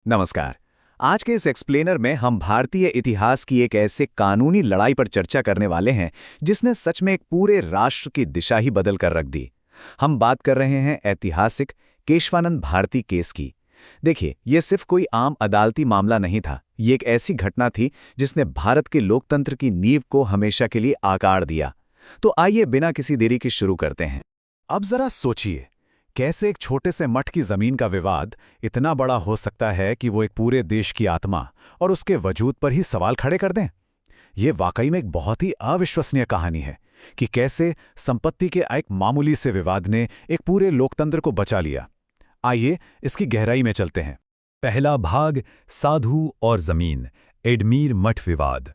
नमस्कार। आज के इस एक्सप्लेनर में हम भारतीय इतिहास की एक ऐसे कानूनी लड़ाई पर चर्चा करने वाले हैं जिसने सच में एक पूरे राष्ट्र की दिशा ही बदल कर रख दी। हम बात कर रहे हैं ऐतिहासिक केशवानंद भारती केस की। देखिए, ये सिर्फ कोई आम अदालती मामला नहीं था। ये एक ऐसी घटना थी जिसने भारत के लोकतंत्र की नींव को हमेशा के लिए आकार दिया। तो आइए बिना किसी देरी के शुरू करते हैं। अब जरा सोचिए, कैसे एक छोटे से मठ की जमीन का विवाद इतना बड़ा हो सकता है कि वो एक पूरे देश की आत्मा और उसके वजूद पर ही सवाल खड़े कर दें। ये वाकई में एक बहुत ही अविश्वसनीय कहानी है कि कैसे संपत्ति के एक मामूली से विवाद ने एक पूरे लोकतंत्र को बचा लिया। आइए इसकी गहराई में चलते हैं। पहला भाग, साधु और जमीन, एडमीर मठ विवाद।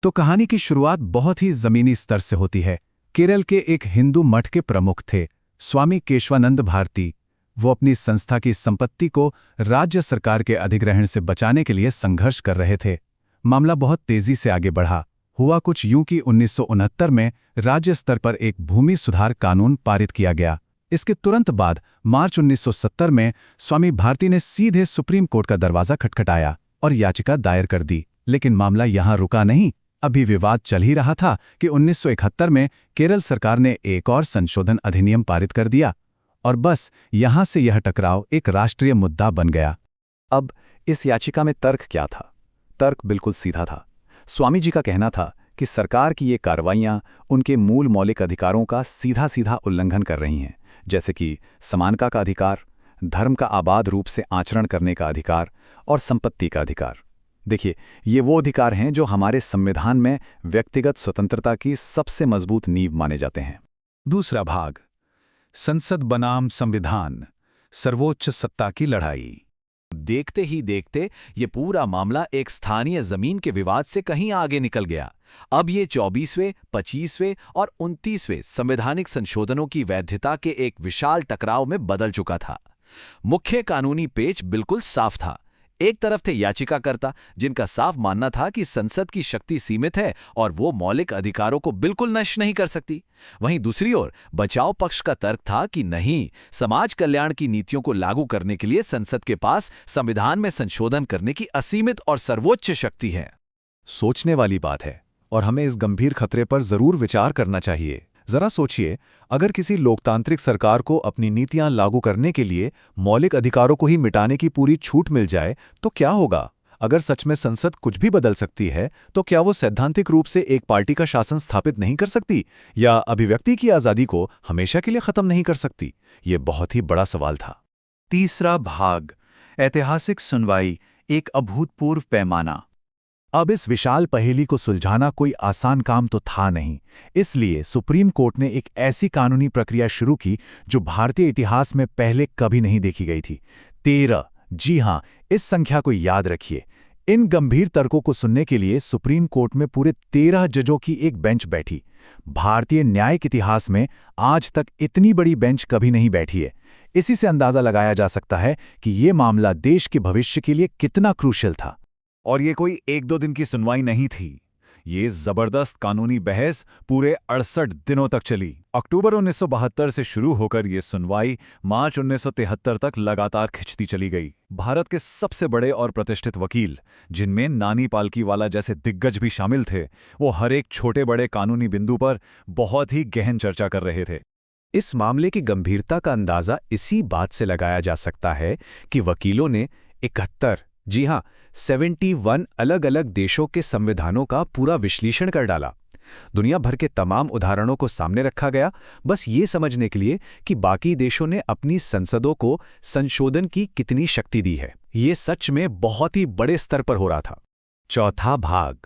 तो कहानी की शुरुआत बहुत ही जमीनी स्तर से होती है। केरल के एक हिंदू मठ के प्रमुख थे स्वामी केशवानंद भारती। वो अपनी संस्था की संपत्ति को राज्य सरकार के अधिग्रहण से बचाने के लिए संघर्ष कर रहे थे। मामला बहुत तेजी से आगे बढ़ा। हुआ कुछ यूं कि 1969 में राज्य स्तर पर एक भूमि सुधार कानून पारित किया गया। इसके तुरंत बाद मार्च 1970 में स्वामी भारती ने सीधे सुप्रीम कोर्ट का दरवाजा खटखटाया और याचिका दायर कर दी। लेकिन मामला यहां रुका नहीं। अभी विवाद चल ही रहा था कि 1971 में केरल सरकार ने एक और संशोधन अधिनियम पारित कर दिया और बस यहां से यह टकराव एक राष्ट्रीय मुद्दा बन गया। अब इस याचिका में तर्क क्या था? तर्क बिल्कुल सीधा था। स्वामी जी का कहना था कि सरकार की ये कार्रवाइयां उनके मूल मौलिक अधिकारों का सीधा सीधा उल्लंघन कर रही हैं, जैसे कि समानता का अधिकार, धर्म का आबाद रूप से आचरण करने का अधिकार और संपत्ति का अधिकार। देखिए, ये वो अधिकार हैं जो हमारे संविधान में व्यक्तिगत स्वतंत्रता की सबसे मजबूत नींव माने जाते हैं। दूसरा भाग, संसद बनाम संविधान, सर्वोच्च सत्ता की लड़ाई। देखते ही देखते ये पूरा मामला एक स्थानीय जमीन के विवाद से कहीं आगे निकल गया। अब ये 24वें, 25वें और 29वें संवैधानिक संशोधनों की वैधता के एक विशाल टकराव में बदल चुका था। मुख्य कानूनी पेच बिल्कुल साफ था। एक तरफ थे याचिकाकर्ता, जिनका साफ मानना था कि संसद की शक्ति सीमित है और वो मौलिक अधिकारों को बिल्कुल नष्ट नहीं कर सकती। वहीं दूसरी ओर बचाव पक्ष का तर्क था कि नहीं, समाज कल्याण की नीतियों को लागू करने के लिए संसद के पास संविधान में संशोधन करने की असीमित और सर्वोच्च शक्ति है। सोचने वाली बात है और हमें इस गंभीर खतरे पर जरूर विचार करना चाहिए। जरा सोचिए, अगर किसी लोकतांत्रिक सरकार को अपनी नीतियां लागू करने के लिए मौलिक अधिकारों को ही मिटाने की पूरी छूट मिल जाए तो क्या होगा? अगर सच में संसद कुछ भी बदल सकती है तो क्या वो सैद्धांतिक रूप से एक पार्टी का शासन स्थापित नहीं कर सकती या अभिव्यक्ति की आज़ादी को हमेशा के लिए खत्म नहीं कर सकती? ये बहुत ही बड़ा सवाल था। तीसरा भाग, ऐतिहासिक सुनवाई, एक अभूतपूर्व पैमाना। अब इस विशाल पहेली को सुलझाना कोई आसान काम तो था नहीं। इसलिए सुप्रीम कोर्ट ने एक ऐसी कानूनी प्रक्रिया शुरू की जो भारतीय इतिहास में पहले कभी नहीं देखी गई थी। 13, जी हां, इस संख्या को याद रखिए। इन गंभीर तर्कों को सुनने के लिए सुप्रीम कोर्ट में पूरे 13 जजों की एक बेंच बैठी। भारतीय न्यायिक इतिहास में आज तक इतनी बड़ी बेंच कभी नहीं बैठी है। इसी से अंदाजा लगाया जा सकता है कि ये मामला देश के भविष्य के लिए कितना क्रूशियल था। और ये कोई 1-2 दिन की सुनवाई नहीं थी। ये जबरदस्त कानूनी बहस पूरे 68 दिनों तक चली। अक्टूबर 1972 से शुरू होकर ये सुनवाई मार्च 1973 तक लगातार खिंचती चली गई। भारत के सबसे बड़े और प्रतिष्ठित वकील, जिनमें नानी पालकीवाला जैसे दिग्गज भी शामिल थे, वो हर एक छोटे बड़े कानूनी बिंदु पर बहुत ही गहन चर्चा कर रहे थे। इस मामले की गंभीरता का अंदाजा इसी बात से लगाया जा सकता है कि वकीलों ने 71, जी हां, 71 अलग अलग देशों के संविधानों का पूरा विश्लेषण कर डाला। दुनिया भर के तमाम उदाहरणों को सामने रखा गया, बस ये समझने के लिए कि बाकी देशों ने अपनी संसदों को संशोधन की कितनी शक्ति दी है। ये सच में बहुत ही बड़े स्तर पर हो रहा था। चौथा भाग,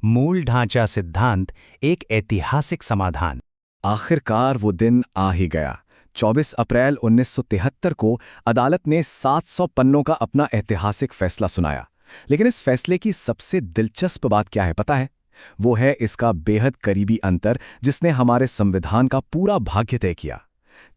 मूल ढांचा सिद्धांत, एक ऐतिहासिक समाधान। आखिरकार वो दिन आ ही गया। 24 अप्रैल 1973 को अदालत ने 700 पन्नों का अपना ऐतिहासिक फैसला सुनाया। लेकिन इस फैसले की सबसे दिलचस्प बात क्या है पता है? वो है इसका बेहद करीबी अंतर जिसने हमारे संविधान का पूरा भाग्य तय किया।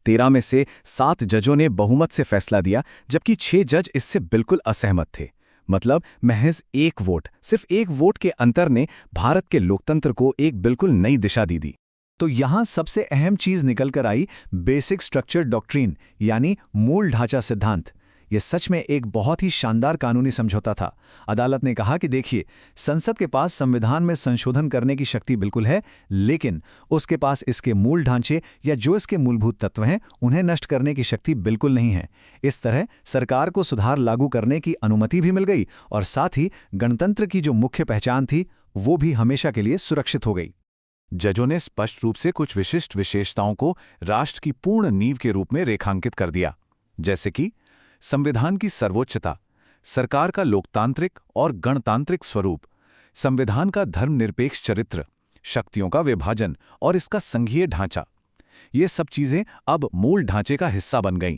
13 में से 7 जजों ने बहुमत से फैसला दिया, जबकि 6 जज इससे बिल्कुल असहमत थे। मतलब महज एक वोट, सिर्फ एक वोट के अंतर ने भारत के लोकतंत्र को एक बिल्कुल नई दिशा दी। तो यहां सबसे अहम चीज निकल कर आई बेसिक स्ट्रक्चर डॉक्ट्रिन, यानी मूल ढांचा सिद्धांत। यह सच में एक बहुत ही शानदार कानूनी समझौता था। अदालत ने कहा कि देखिए, संसद के पास संविधान में संशोधन करने की शक्ति बिल्कुल है, लेकिन उसके पास इसके मूल ढांचे या जो इसके मूलभूत तत्व हैं उन्हें नष्ट करने की शक्ति बिल्कुल नहीं है। इस तरह सरकार को सुधार लागू करने की अनुमति भी मिल गई और साथ ही गणतंत्र की जो मुख्य पहचान थी वो भी हमेशा के लिए सुरक्षित हो गई। जजों ने स्पष्ट रूप से कुछ विशिष्ट विशेषताओं को राष्ट्र की पूर्ण नींव के रूप में रेखांकित कर दिया, जैसे कि संविधान की सर्वोच्चता, सरकार का लोकतांत्रिक और गणतांत्रिक स्वरूप, संविधान का धर्मनिरपेक्ष चरित्र, शक्तियों का विभाजन और इसका संघीय ढांचा। ये सब चीजें अब मूल ढांचे का हिस्सा बन गईं।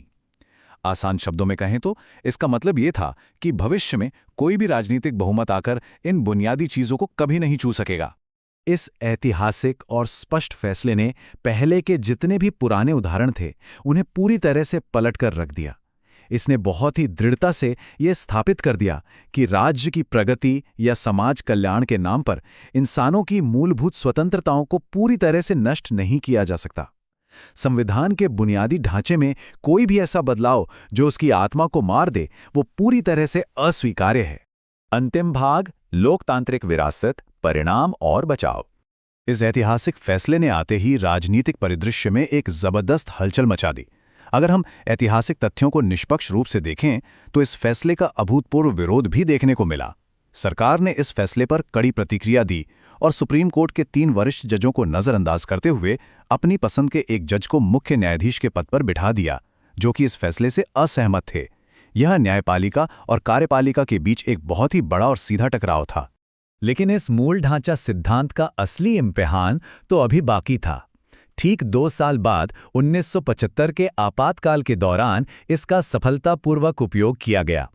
आसान शब्दों में कहें तो इसका मतलब ये था कि भविष्य में कोई भी राजनीतिक बहुमत आकर इन बुनियादी चीजों को कभी नहीं छू सकेगा। इस ऐतिहासिक और स्पष्ट फैसले ने पहले के जितने भी पुराने उदाहरण थे उन्हें पूरी तरह से पलटकर रख दिया। इसने बहुत ही दृढ़ता से यह स्थापित कर दिया कि राज्य की प्रगति या समाज कल्याण के नाम पर इंसानों की मूलभूत स्वतंत्रताओं को पूरी तरह से नष्ट नहीं किया जा सकता। संविधान के बुनियादी ढांचे में कोई भी ऐसा बदलाव जो उसकी आत्मा को मार दे, वो पूरी तरह से अस्वीकार्य है। अंतिम भाग, लोकतांत्रिक विरासत, परिणाम और बचाव। इस ऐतिहासिक फैसले ने आते ही राजनीतिक परिदृश्य में एक जबरदस्त हलचल मचा दी। अगर हम ऐतिहासिक तथ्यों को निष्पक्ष रूप से देखें तो इस फैसले का अभूतपूर्व विरोध भी देखने को मिला। सरकार ने इस फैसले पर कड़ी प्रतिक्रिया दी और सुप्रीम कोर्ट के 3 वरिष्ठ जजों को नजरअंदाज करते हुए अपनी पसंद के एक जज को मुख्य न्यायाधीश के पद पर बिठा दिया, जो कि इस फैसले से असहमत थे। यह न्यायपालिका और कार्यपालिका के बीच एक बहुत ही बड़ा और सीधा टकराव था। लेकिन इस मूल ढांचा सिद्धांत का असली इम्तिहान तो अभी बाकी था। ठीक 2 साल बाद 1975 के आपातकाल के दौरान इसका सफलतापूर्वक उपयोग किया गया।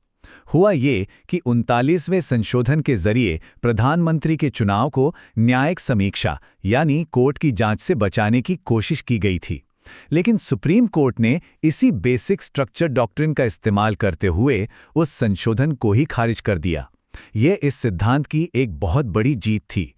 हुआ ये कि 39वें संशोधन के जरिए प्रधानमंत्री के चुनाव को न्यायिक समीक्षा यानी कोर्ट की जांच से बचाने की कोशिश की गई थी, लेकिन सुप्रीम कोर्ट ने इसी बेसिक स्ट्रक्चर डॉक्ट्रिन का इस्तेमाल करते हुए उस संशोधन को ही खारिज कर दिया। यह इस सिद्धांत की एक बहुत बड़ी जीत थी।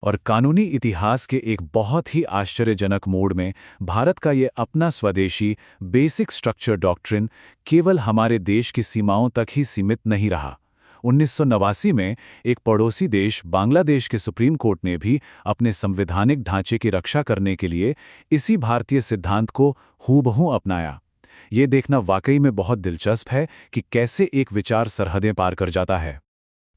और कानूनी इतिहास के एक बहुत ही आश्चर्यजनक मोड़ में भारत का ये अपना स्वदेशी बेसिक स्ट्रक्चर डॉक्ट्रिन केवल हमारे देश की सीमाओं तक ही सीमित नहीं रहा। 1989 में एक पड़ोसी देश बांग्लादेश के सुप्रीम कोर्ट ने भी अपने संवैधानिक ढांचे की रक्षा करने के लिए इसी भारतीय सिद्धांत को हूबहू अपनाया। ये देखना वाकई में बहुत दिलचस्प है कि कैसे एक विचार सरहदें पार कर जाता है।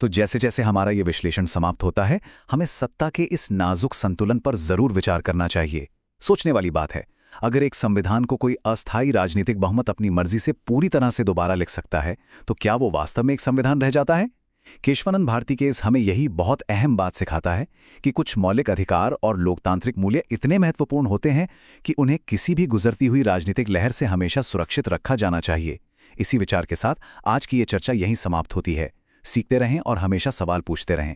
तो जैसे जैसे हमारा ये विश्लेषण समाप्त होता है, हमें सत्ता के इस नाजुक संतुलन पर जरूर विचार करना चाहिए। सोचने वाली बात है, अगर एक संविधान को कोई अस्थायी राजनीतिक बहुमत अपनी मर्जी से पूरी तरह से दोबारा लिख सकता है, तो क्या वो वास्तव में एक संविधान रह जाता है? केशवानंद भारती केस हमें यही बहुत अहम बात सिखाता है कि कुछ मौलिक अधिकार और लोकतांत्रिक मूल्य इतने महत्वपूर्ण होते हैं कि उन्हें किसी भी गुजरती हुई राजनीतिक लहर से हमेशा सुरक्षित रखा जाना चाहिए। इसी विचार के साथ आज की ये चर्चा यहीं समाप्त होती है। सीखते रहें और हमेशा सवाल पूछते रहें।